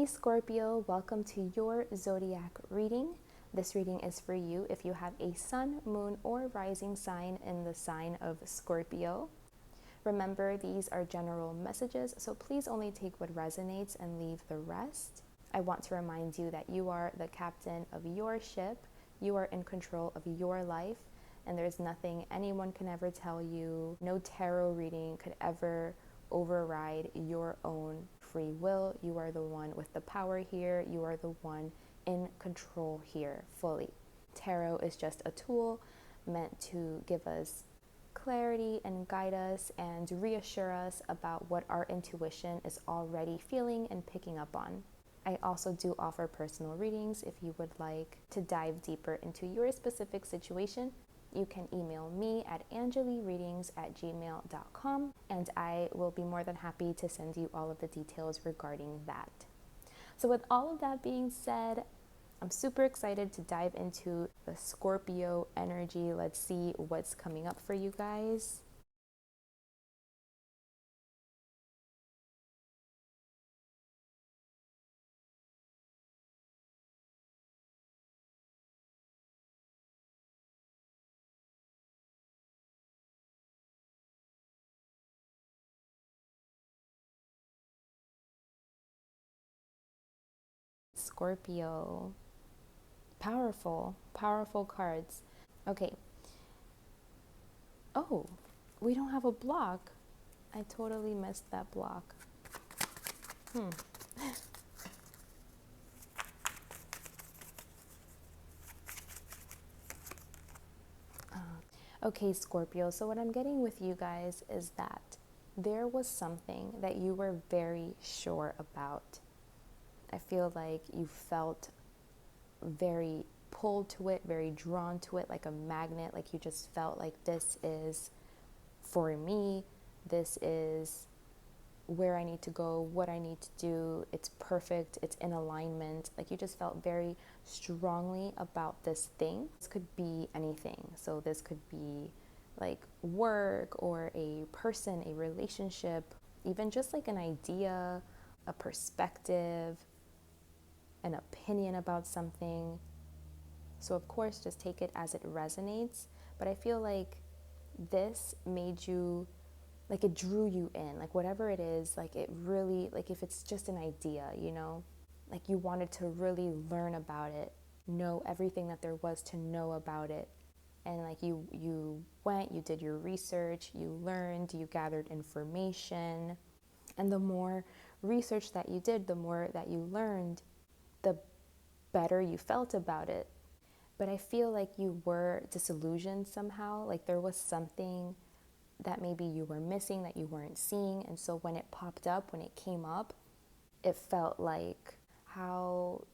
Scorpio, welcome to your zodiac reading. This reading is for you if you have a sun, moon, or rising sign in the sign of Scorpio. Remember, these are general messages, so please only take what resonates and leave the rest. I want to remind you that you are the captain of your ship, you are in control of your life, and there's nothing anyone can ever tell you. No tarot reading could ever override your own free will. You are the one with the power here. You are the one in control here fully. Tarot is just a tool meant to give us clarity and guide us and reassure us about what our intuition is already feeling and picking up on. I also do offer personal readings. If you would like to dive deeper into your specific situation, you can email me at angelireadings@gmail.com, and I will be more than happy to send you all of the details regarding that. So with all of that being said, I'm super excited to dive into the Scorpio energy. Let's see what's coming up for you guys. Scorpio. Powerful, powerful cards. Okay. Oh, we don't have a block. I totally missed that block. Okay, Scorpio, so what I'm getting with you guys is that there was something that you were very sure about. I feel like you felt very pulled to it, very drawn to it, like a magnet, like you just felt like this is for me, this is where I need to go, what I need to do, it's perfect, it's in alignment. Like you just felt very strongly about this thing. This could be anything. So this could be like work or a person, a relationship, even just like an idea, a perspective, an opinion about something. So of course, just take it as it resonates. But I feel like this made you, like it drew you in, like whatever it is, like it really, like if it's just an idea, you know, like you wanted to really learn about it, know everything that there was to know about it. And like you went, you did your research, you learned, you gathered information. And the more research that you did, the more that you learned, the better you felt about it. But I feel like you were disillusioned somehow, like there was something that maybe you were missing, that you weren't seeing. And so when it popped up, when it came up, it felt like, how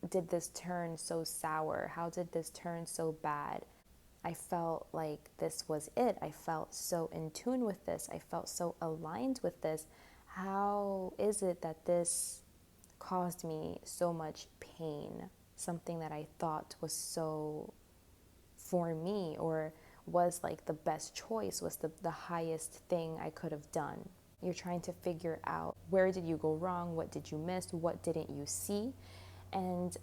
did this turn so sour? How did this turn so bad? I felt like this was it. I felt so in tune with this. I felt so aligned with this. How is it that this caused me so much pain? Something that I thought was so for me, or was like the best choice, was the highest thing I could have done. You're trying to figure out, where did you go wrong? What did you miss? What didn't you see? And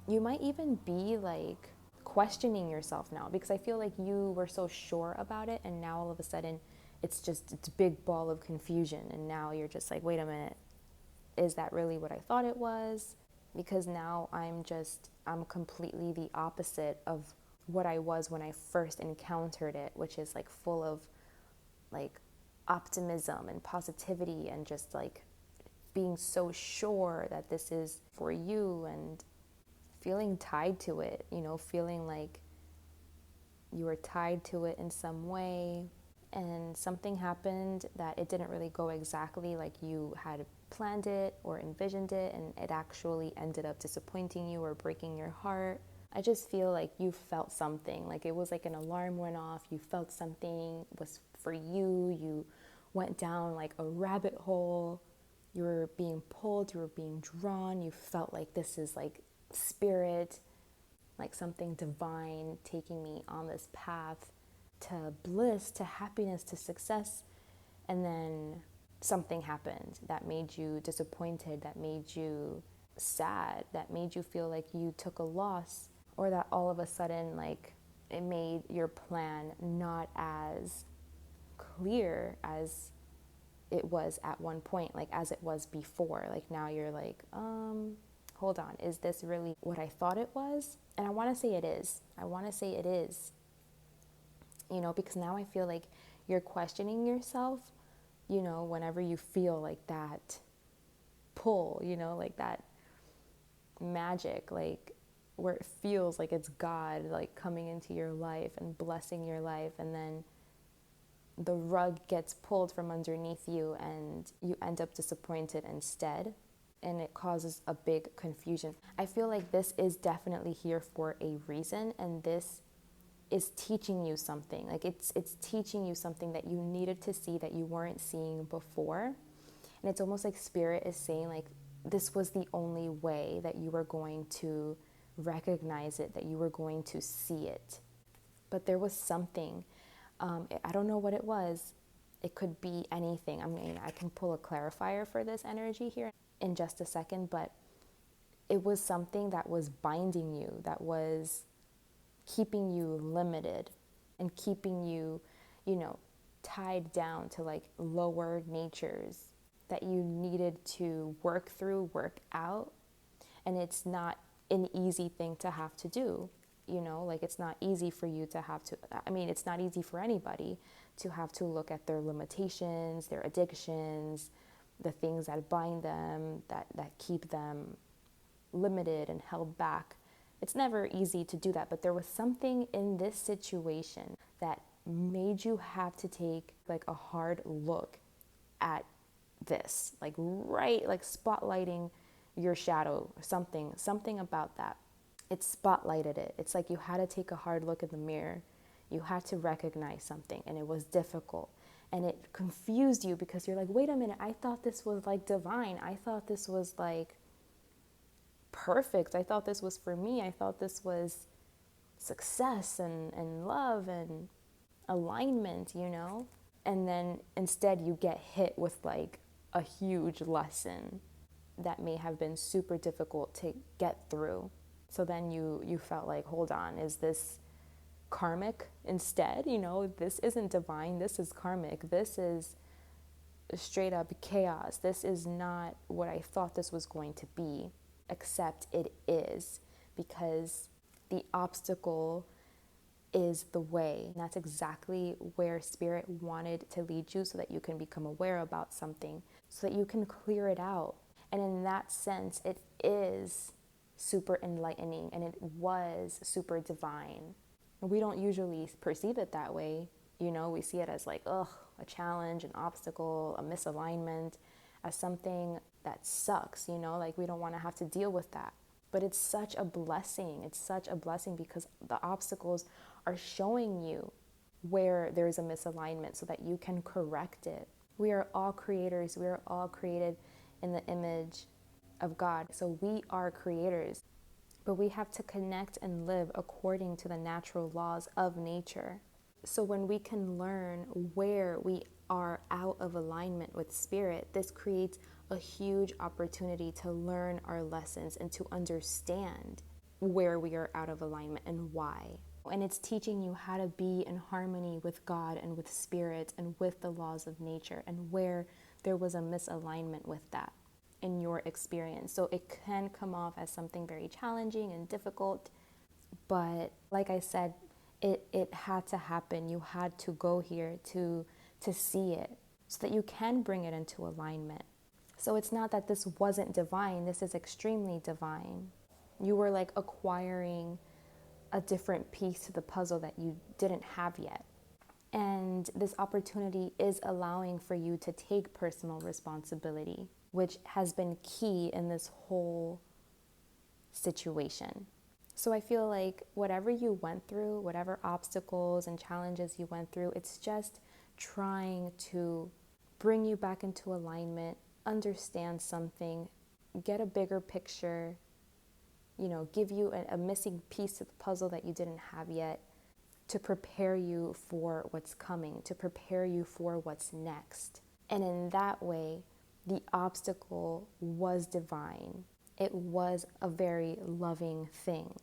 you might even be like questioning yourself now, because I feel like you were so sure about it, and now all of a sudden it's a big ball of confusion. And now you're just like, wait a minute, is that really what I thought it was? Because now I'm completely the opposite of what I was when I first encountered it, which is like full of like optimism and positivity and just like being so sure that this is for you, and feeling tied to it, you know, feeling like you were tied to it in some way. And something happened that it didn't really go exactly like you had planned it or envisioned it, and it actually ended up disappointing you or breaking your heart. I just feel like you felt something, like it was like an alarm went off. You felt something was for you. You went down like a rabbit hole. You were being pulled, you were being drawn. You felt like this is like spirit, like something divine taking me on this path to bliss, to happiness, to success. And then something happened that made you disappointed, that made you sad, that made you feel like you took a loss, or that all of a sudden, like, it made your plan not as clear as it was at one point, like as it was before. Like now you're like, hold on, is this really what I thought it was? And I want to say it is. I want to say it is, because now I feel like you're questioning yourself, whenever you feel like that pull, like that magic, like where it feels like it's God, like coming into your life and blessing your life, and then the rug gets pulled from underneath you and you end up disappointed instead, and it causes a big confusion. I feel like this is definitely here for a reason, and this is teaching you something. Like it's teaching you something that you needed to see that you weren't seeing before. And it's almost like Spirit is saying, like, this was the only way that you were going to recognize it, that you were going to see it. But there was something. I don't know what it was. It could be anything. I mean, I can pull a clarifier for this energy here in just a second, but it was something that was binding you, that was keeping you limited and keeping you, tied down to like lower natures that you needed to work through, work out. And it's not an easy thing to have to do. Like it's not easy for you to have to, it's not easy for anybody to have to look at their limitations, their addictions, the things that bind them, that keep them limited and held back. It's never easy to do that, but there was something in this situation that made you have to take like a hard look at this, like spotlighting your shadow, something about that. It spotlighted it. It's like you had to take a hard look in the mirror. You had to recognize something, and it was difficult. And it confused you because you're like, wait a minute, I thought this was like divine. I thought this was like perfect. I thought this was for me. I thought this was success and love and alignment, And then instead you get hit with like a huge lesson that may have been super difficult to get through. So then you felt like, hold on, is this karmic instead? This isn't divine. This is karmic. This is straight up chaos. This is not what I thought this was going to be, except it is, because the obstacle is the way. And that's exactly where Spirit wanted to lead you, so that you can become aware about something, so that you can clear it out. And in that sense, it is super enlightening, and it was super divine. We don't usually perceive it that way. We see it as like, a challenge, an obstacle, a misalignment, as something that sucks, like we don't want to have to deal with that. But it's such a blessing. It's such a blessing because the obstacles are showing you where there's a misalignment so that you can correct it. We are all creators. We are all created in the image of God. So we are creators, but we have to connect and live according to the natural laws of nature. So when we can learn where we are out of alignment with Spirit, this creates a huge opportunity to learn our lessons and to understand where we are out of alignment and why. And it's teaching you how to be in harmony with God and with Spirit and with the laws of nature, and where there was a misalignment with that in your experience. So it can come off as something very challenging and difficult, but like I said, it had to happen. You had to go here to see it, so that you can bring it into alignment. So it's not that this wasn't divine. This is extremely divine. You were like acquiring a different piece to the puzzle that you didn't have yet. And this opportunity is allowing for you to take personal responsibility, which has been key in this whole situation. So I feel like whatever you went through, whatever obstacles and challenges you went through, it's just trying to bring you back into alignment, understand something, get a bigger picture, give you a missing piece of the puzzle that you didn't have yet, to prepare you for what's coming, to prepare you for what's next. And in that way, the obstacle was divine. It was a very loving thing.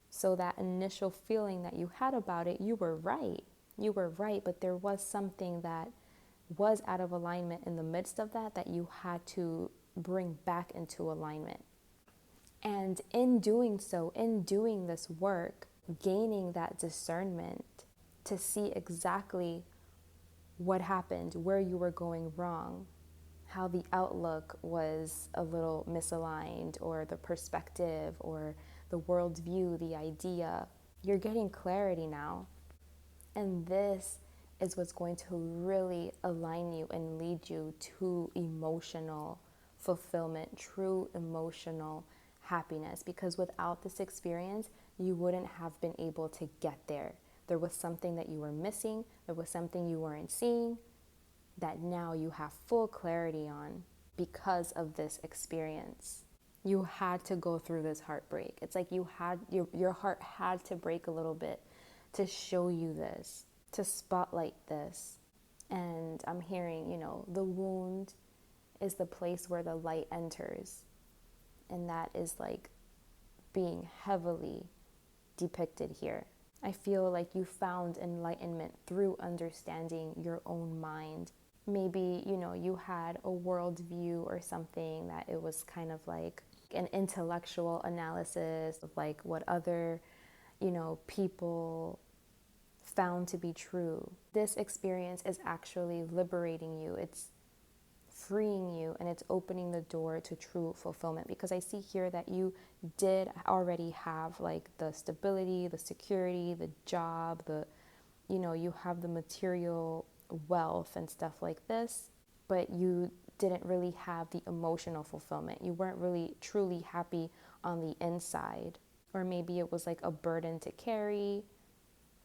So that initial feeling that you had about it, you were right. You were right, but there was something that was out of alignment in the midst of that that you had to bring back into alignment. And in doing so, in doing this work, gaining that discernment to see exactly what happened, where you were going wrong, how the outlook was a little misaligned, or the perspective, or the worldview, the idea, you're getting clarity now. And this is what's going to really align you and lead you to emotional fulfillment, true emotional happiness. Because without this experience, you wouldn't have been able to get there. There was something that you were missing, there was something you weren't seeing that now you have full clarity on because of this experience. You had to go through this heartbreak. It's like you had your heart had to break a little bit to show you this, to spotlight this. And I'm hearing, the wound is the place where the light enters. And that is like being heavily depicted here. I feel like you found enlightenment through understanding your own mind. Maybe, you had a worldview or something that it was kind of like an intellectual analysis of like what other, people found to be true. This experience is actually liberating you. It's freeing you, and it's opening the door to true fulfillment, because I see here that you did already have like the stability, the security, the job, you have the material wealth and stuff like this, but you didn't really have the emotional fulfillment. You weren't really truly happy on the inside, or maybe it was like a burden to carry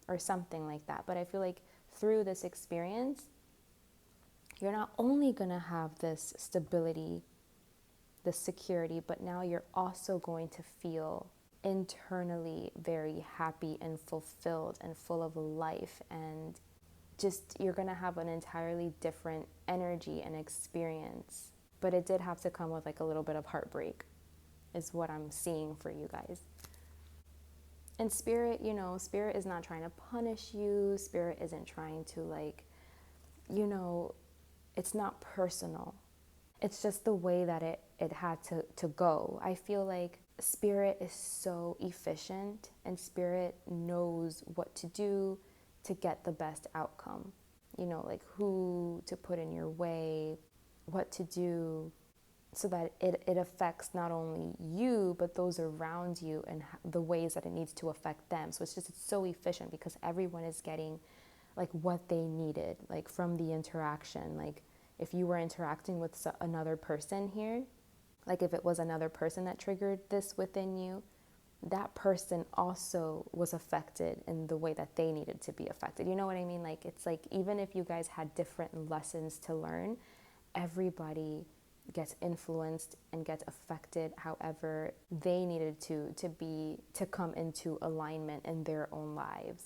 or something like that. But I feel like through this experience, you're not only going to have this stability, this security, but now you're also going to feel internally very happy and fulfilled and full of life, and just you're going to have an entirely different energy and experience. But it did have to come with like a little bit of heartbreak is what I'm seeing for you guys. And spirit, spirit is not trying to punish you. Spirit isn't trying to like, it's not personal. It's just the way that it had to go. I feel like spirit is so efficient, and spirit knows what to do to get the best outcome. Like who to put in your way, what to do, so that it affects not only you, but those around you and the ways that it needs to affect them. So it's so efficient because everyone is getting like what they needed, like from the interaction. Like if you were interacting with another person here, like if it was another person that triggered this within you, that person also was affected in the way that they needed to be affected. You know what I mean? Like it's like even if you guys had different lessons to learn, everybody gets influenced and gets affected however they needed to come into alignment in their own lives,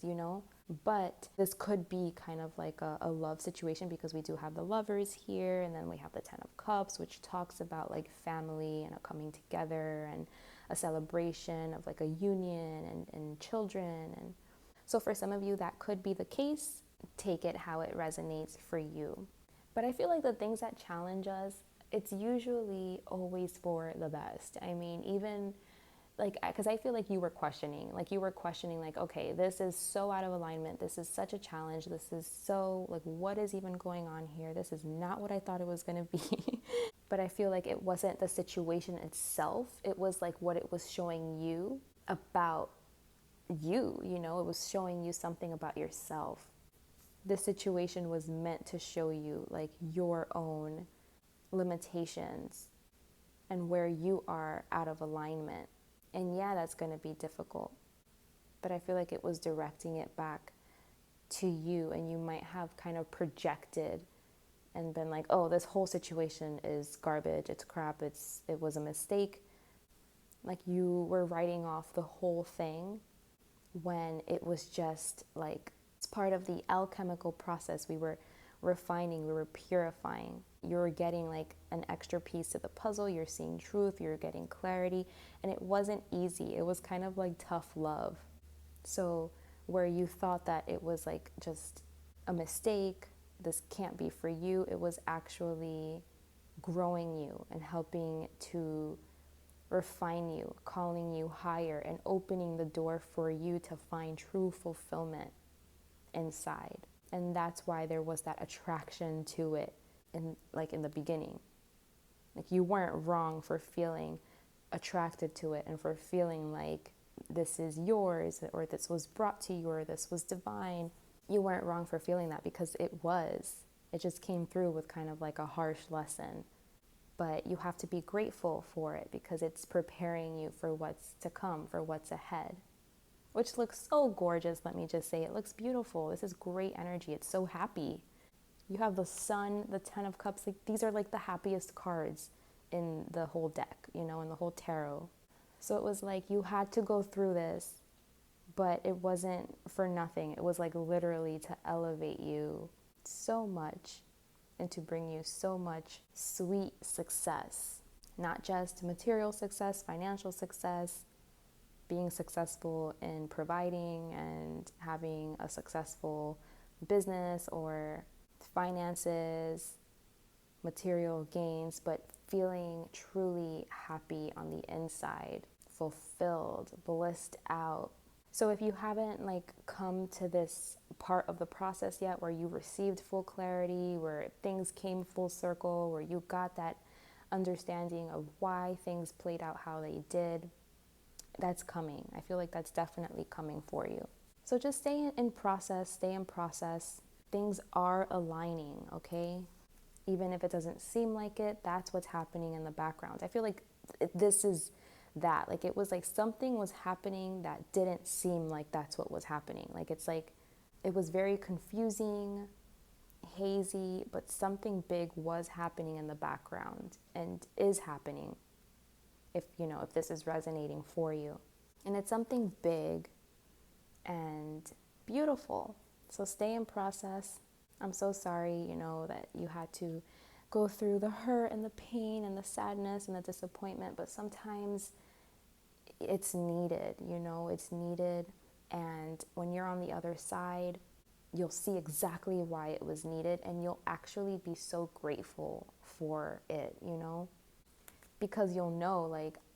But this could be kind of like a love situation, because we do have the Lovers here, and then we have the Ten of Cups, which talks about like family and a coming together and a celebration of like a union and children. And so for some of you that could be the case. Take it how it resonates for you. But I feel like the things that challenge us, it's usually always for the best. I mean, even like, because I feel like you were questioning, like, okay, this is so out of alignment. This is such a challenge. This is so like, what is even going on here? This is not what I thought it was going to be. But I feel like it wasn't the situation itself. It was like what it was showing you about you, it was showing you something about yourself. This situation was meant to show you like your own limitations and where you are out of alignment. And yeah, that's going to be difficult, but I feel like it was directing it back to you, and you might have kind of projected and been like, oh, this whole situation is garbage, it's crap, it was a mistake. Like you were writing off the whole thing when it was just like, it's part of the alchemical process. We were refining, we were purifying. you're getting like an extra piece of the puzzle, you're seeing truth, you're getting clarity, and it wasn't easy. It was kind of like tough love. So where you thought that it was like just a mistake, this can't be for you, it was actually growing you and helping to refine you, calling you higher, and opening the door for you to find true fulfillment inside. And that's why there was that attraction to it in the beginning. Like, you weren't wrong for feeling attracted to it and for feeling like this is yours, or this was brought to you, or this was divine. You weren't wrong for feeling that, because it was. It just came through with kind of like a harsh lesson. But you have to be grateful for it, because it's preparing you for what's to come, for what's ahead. Which looks so gorgeous, let me just say. It looks beautiful. This is great energy. It's so happy. You have the Sun, the Ten of Cups. Like, these are like the happiest cards in the whole deck, in the whole tarot. So it was like you had to go through this, but it wasn't for nothing. It was like literally to elevate you so much and to bring you so much sweet success. Not just material success, financial success, being successful in providing and having a successful business or finances, material gains, but feeling truly happy on the inside, fulfilled, blissed out. So if you haven't come to this part of the process yet where you received full clarity, where things came full circle, where you got that understanding of why things played out how they did, that's coming. I feel like that's definitely coming for you. So just stay in process. Things are aligning, okay? Even if it doesn't seem like it, that's what's happening in the background. I feel like this is that. Like, it was like something was happening that didn't seem like that's what was happening. It's like it was very confusing, hazy, but something big was happening in the background and is happening, if this is resonating for you. And it's something big and beautiful. So stay in process. I'm so sorry, that you had to go through the hurt and the pain and the sadness and the disappointment, but sometimes it's needed, it's needed. And when you're on the other side, you'll see exactly why it was needed, and you'll actually be so grateful for it, because you'll know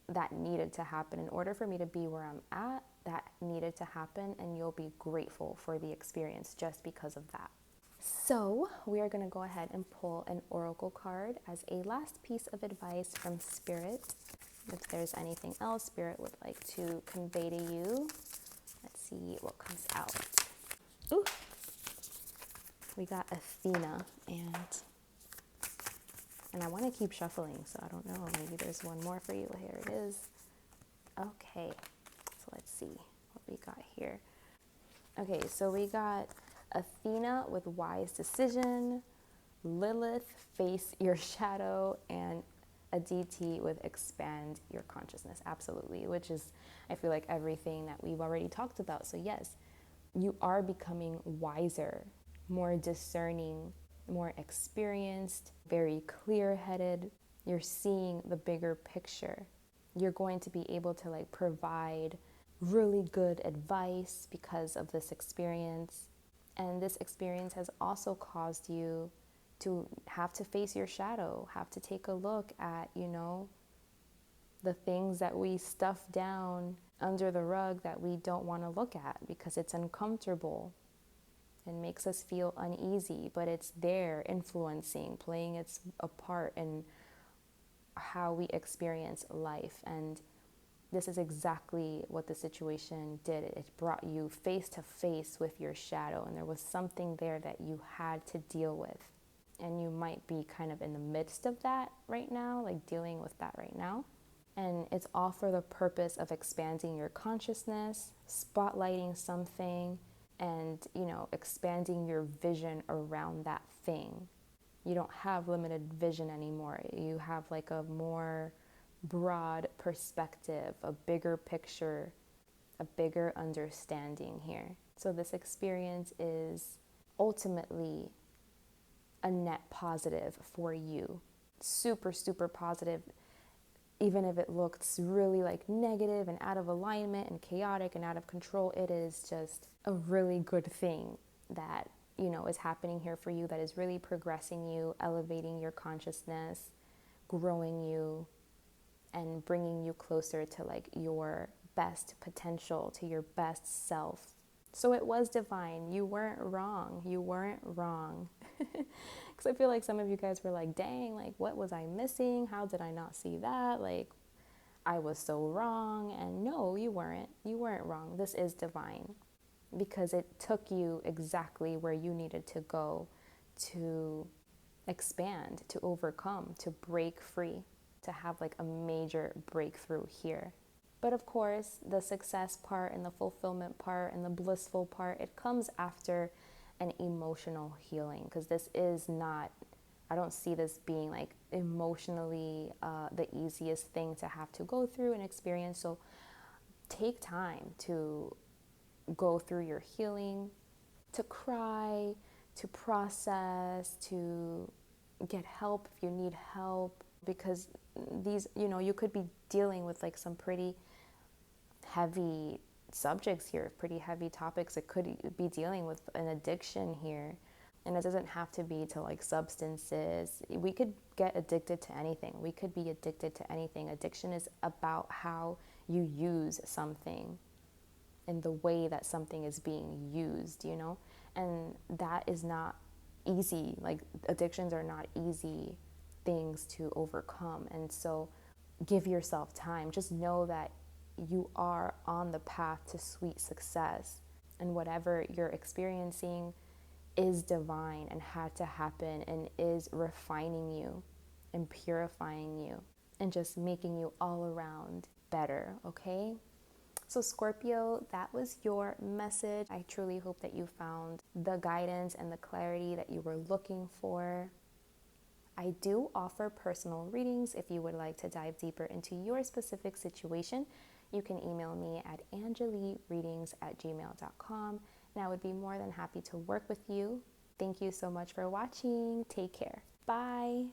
that needed to happen. In order for me to be where I'm at, that needed to happen, and you'll be grateful for the experience just because of that. So we are going to go ahead and pull an oracle card as a last piece of advice from Spirit. If there's anything else Spirit would like to convey to you, let's see what comes out. Ooh, we got Athena, and I want to keep shuffling, so I don't know, maybe there's one more for you. Here it is. Okay, so let's see what we got here. Okay, so we got Athena with wise decision, Lilith, face your shadow, and Aditi with expand your consciousness. Absolutely, which is, I feel like, everything that we've already talked about. So yes, you are becoming wiser, more discerning, more experienced, very clear-headed. You're seeing the bigger picture. You're going to be able to provide really good advice because of this experience. And this experience has also caused you to have to face your shadow, have to take a look at, the things that we stuff down under the rug that we don't want to look at because it's uncomfortable and makes us feel uneasy, but it's there influencing, playing a part in how we experience life. And this is exactly what the situation did. It brought you face to face with your shadow, and there was something there that you had to deal with. And you might be kind of in the midst of that right now, dealing with that right now. And it's all for the purpose of expanding your consciousness, spotlighting something, and, expanding your vision around that thing. You don't have limited vision anymore. You have a more broad perspective, a bigger picture, a bigger understanding here. So this experience is ultimately a net positive for you. Super, super positive. Even if it looks really like negative and out of alignment and chaotic and out of control, it is just a really good thing that, is happening here for you, that is really progressing you, elevating your consciousness, growing you, and bringing you closer to like your best potential, to your best self. So it was divine. You weren't wrong. You weren't wrong. Because I feel like some of you guys were like, dang, like, what was I missing? How did I not see that? Like, I was so wrong. And no, you weren't. You weren't wrong. This is divine because it took you exactly where you needed to go to expand, to overcome, to break free, to have like a major breakthrough here. But of course, the success part and the fulfillment part and the blissful part, it comes after an emotional healing, because this is not, I don't see this being like emotionally the easiest thing to have to go through and experience. So take time to go through your healing, to cry, to process, to get help if you need help, because these, you could be dealing with like some pretty heavy subjects here, pretty heavy topics. It could be dealing with an addiction here. And it doesn't have to be to like substances. We could get addicted to anything. We could be addicted to anything. Addiction is about how you use something and the way that something is being used, And that is not easy. Like, addictions are not easy things to overcome. And so give yourself time. Just know that you are on the path to sweet success. And whatever you're experiencing is divine and had to happen and is refining you and purifying you and just making you all around better, okay? So Scorpio, that was your message. I truly hope that you found the guidance and the clarity that you were looking for. I do offer personal readings. If you would like to dive deeper into your specific situation, you can email me at angelireadings@gmail.com, and I would be more than happy to work with you. Thank you so much for watching. Take care. Bye.